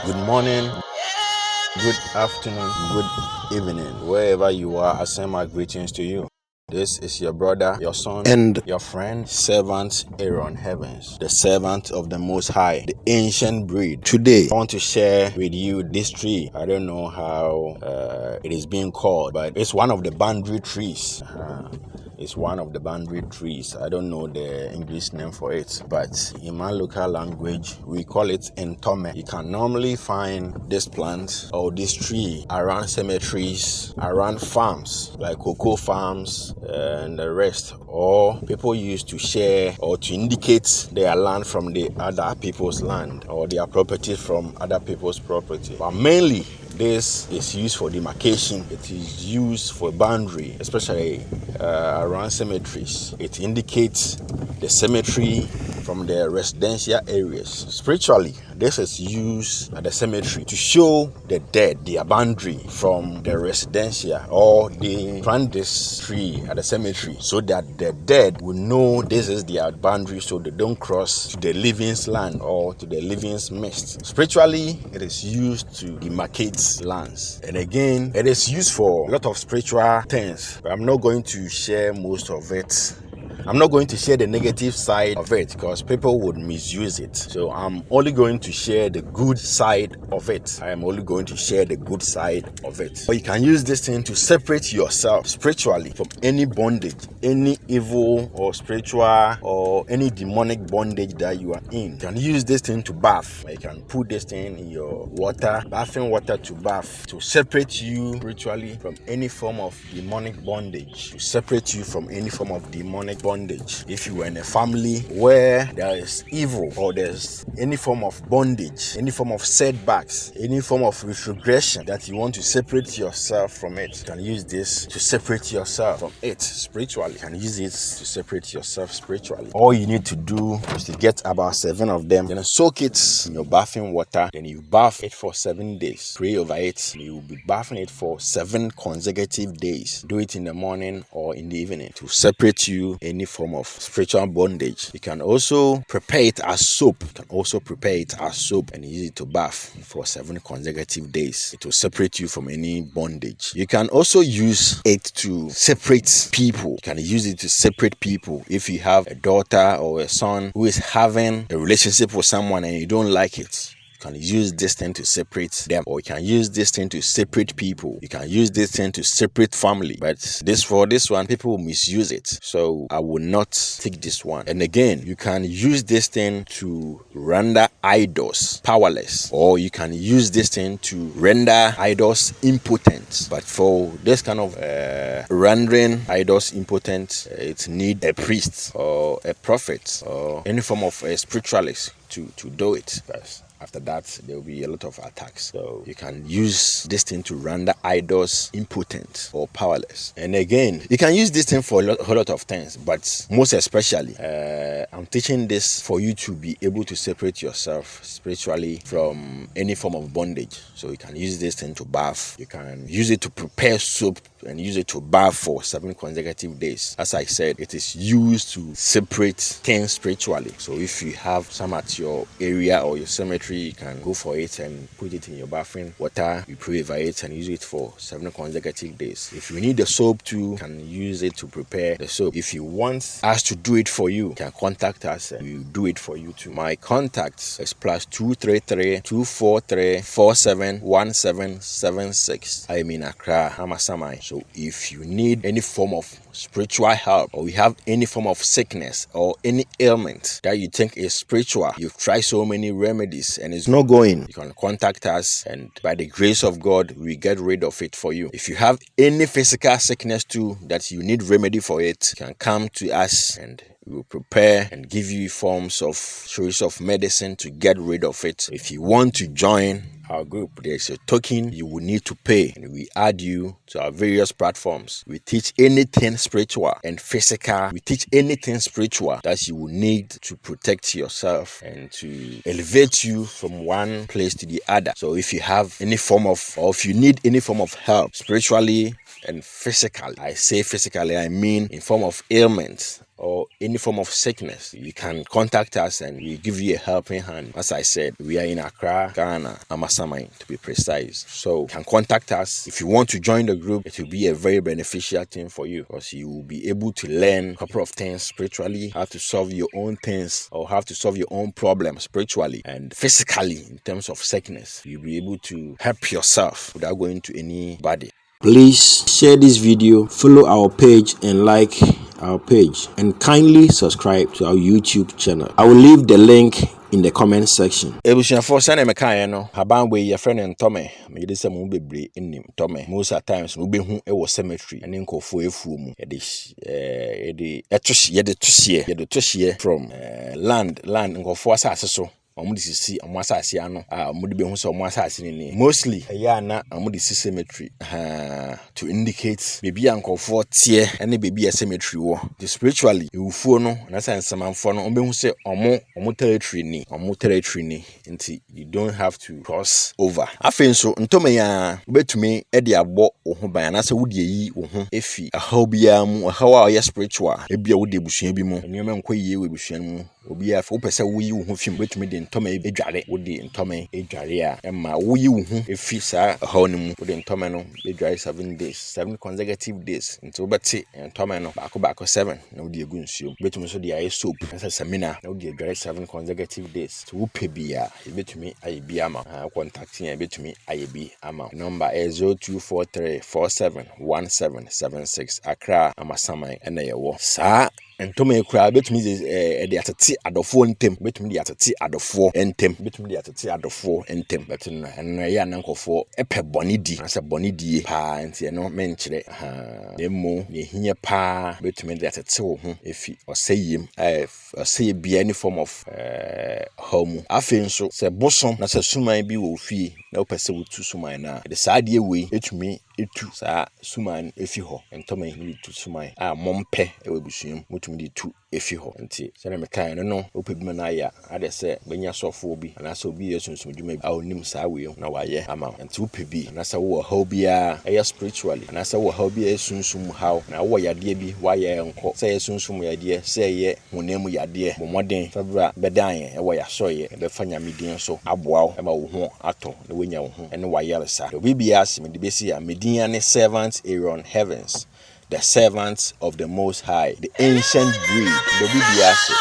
Good morning, good afternoon, good evening. Wherever you are, I send my greetings to you. This is your brother, your son, and your friend, servant Aaron Heavens, the servant of the Most High, the ancient breed. Today, I want to share with you this tree. I don't know how it is being called, but it's one of the boundary trees. It's one of the boundary trees. I don't know the English name for it, but in my local language, we call it entome. You can normally find this plant or this tree around cemeteries, around farms, like cocoa farms and the rest. Or people used to share or to indicate their land from the other people's land or their property from other people's property. But mainly, this is used for demarcation. It is used for boundary, especially around cemeteries. It indicates the cemetery from the residential areas. Spiritually, this is used at the cemetery to show the dead their boundary from the residential, or they plant this tree at the cemetery so that the dead will know this is their boundary, so they don't cross to the living's land or to the living's midst. Spiritually, it is used to demarcate lands. And again, it is used for a lot of spiritual things, but I'm not going to share most of it. I'm not going to share the negative side of it because people would misuse it. So I'm only going to share the good side of it. I am only going to share the good side of it. But you can use this thing to separate yourself spiritually from any bondage, any evil or spiritual or any demonic bondage that you are in. You can use this thing to bath. You can put this thing in your water, bathing water to bath, to separate you spiritually from any form of demonic bondage, to separate you from any form of demonic bondage. If you are in a family where there is evil or there's any form of bondage, any form of setbacks, any form of retrogression that you want to separate yourself from it, you can use this to separate yourself from it spiritually. You can use it to separate yourself spiritually. All you need to do is to get about 7 of them, then soak it in your bathing water, then you bath it for 7 days. Pray over it. You will be bathing it for 7 consecutive days. Do it in the morning or in the evening to separate you any form of spiritual bondage. You can also prepare it as soap. And use it to bath for 7 consecutive days. It will separate you from any bondage. You can also use it to separate people. You can use it to separate people. If you have a daughter or a son who is having a relationship with someone and you don't like it, you can use this thing to separate them, or you can use this thing to separate people. You can use this thing to separate family. But for this one, people will misuse it. So I will not take this one. And again, you can use this thing to render idols powerless, or you can use this thing to render idols impotent. But for this kind of rendering idols impotent, it needs a priest or a prophet or any form of a spiritualist to do it. After that, there will be a lot of attacks. So you can use this thing to render idols impotent or powerless. And again, you can use this thing for a whole lot of things, but most especially, I'm teaching this for you to be able to separate yourself spiritually from any form of bondage. So you can use this thing to bath. You can use it to prepare soap and use it to bath for 7 consecutive days. As I said, it is used to separate things spiritually. So if you have some at your area or your cemetery, you can go for it and put it in your bathing water. You pray over it and use it for 7 consecutive days. If you need the soap too, you can use it to prepare the soap. If you want us to do it for you, you can contact us and we will do it for you too. My contact is +233 243 471776. I am in Accra, Hamasamai. So if you need any form of spiritual help, or you have any form of sickness or any ailment that you think is spiritual, you've tried so many remedies and it's not going, you can contact us, and by the grace of God, we get rid of it for you. If you have any physical sickness too that you need remedy for it, you can come to us and we will prepare and give you forms of choice of medicine to get rid of it. If you want to join our group, there's a token you will need to pay, and we add you to our various platforms. We teach anything spiritual and physical. We teach anything spiritual that you will need to protect yourself and to elevate you from one place to the other. So if you have any form of, or if you need any form of help spiritually and physically, I say physically, I mean in form of ailments, or any form of sickness, you can contact us and we give you a helping hand. As I said, we are in Accra, Ghana, Amasaman to be precise. So you can contact us. If you want to join the group, it will be a very beneficial thing for you because you will be able to learn a couple of things spiritually, how to solve your own things or how to solve your own problems spiritually and physically in terms of sickness. You'll be able to help yourself without going to anybody. Please share this video, follow our page and like our page, and kindly subscribe to our YouTube channel. I will leave the link in the comment section. Ebusuafo sane me kan no haban we ye friend ntome me de se mo bebre enim tome most of times no be hu e wo cemetery ene nkofo efuo mu ye de etohye from land nkofo asase so omo sisi omo asase ano omo de be hu so omo asase ni mostly ya na omo de cemetery to indicate baby ankofo tie ene baby a cemetery wo the spiritually ewufuo no na sensemanfo no omo hu se omo territory ni nti you don't have to cross over. Afen so ntome ya betumi e de abo wo ho ban na se wo de yi wo ho efi ahaw bia mu ahaw a spiritual ebia wo de busua bi mu enwema nkoyie we busua mu obi a wo pese wo yi wo ho fim betumi de ntome edware wo de ntome edware a ema wo yi wo ho efi sa ahaw ni mu wo de ntome no edware 7 days 7 consecutive days nti wo beti ntome no baako 7 na wo de egu nsuo betumi so de aye soap na semina na wo de edware 7 consecutive days to pay bia betumi aye bi ama contact ya betumi aye bi ama number is 0243471776 Accra Amasaman ena yewo saa ntome ekura betumi de atete adofo ntem betumi de atete adofo ntem betumi de atete adofo ntem betin na ya nankofo epe bonidi na se bonidi pa nti no menkyere emo ne hinya pa betumi de atete wo ho efi oseyim oseye bia any form of home afen so se bosom na se suman bi wo fie na opese wotu suman na de saade we etumi etu saa suman efi ho ntome ni tu suman a mompe ewe busuam mutumi di tu efi ho nti se na mekan no opebima na ya ade se benya sofo bi na se obi yesunsun dwuma bi a onim saa we na waye ama nti opebi na se wo how bia eya spiritually na se wo how bia yesunsun how na wo yade bi waye enko se yesunsun yade se ye honam yade bomoden fabra bedan e wo ya soye be fanya medin so aboa e ma wo ho ato na wenya wo ho ene waye resa obi bia se me de besi a medin ane servants Aaron Heavens, the servants of the Most High, the ancient breed, the Bibiase.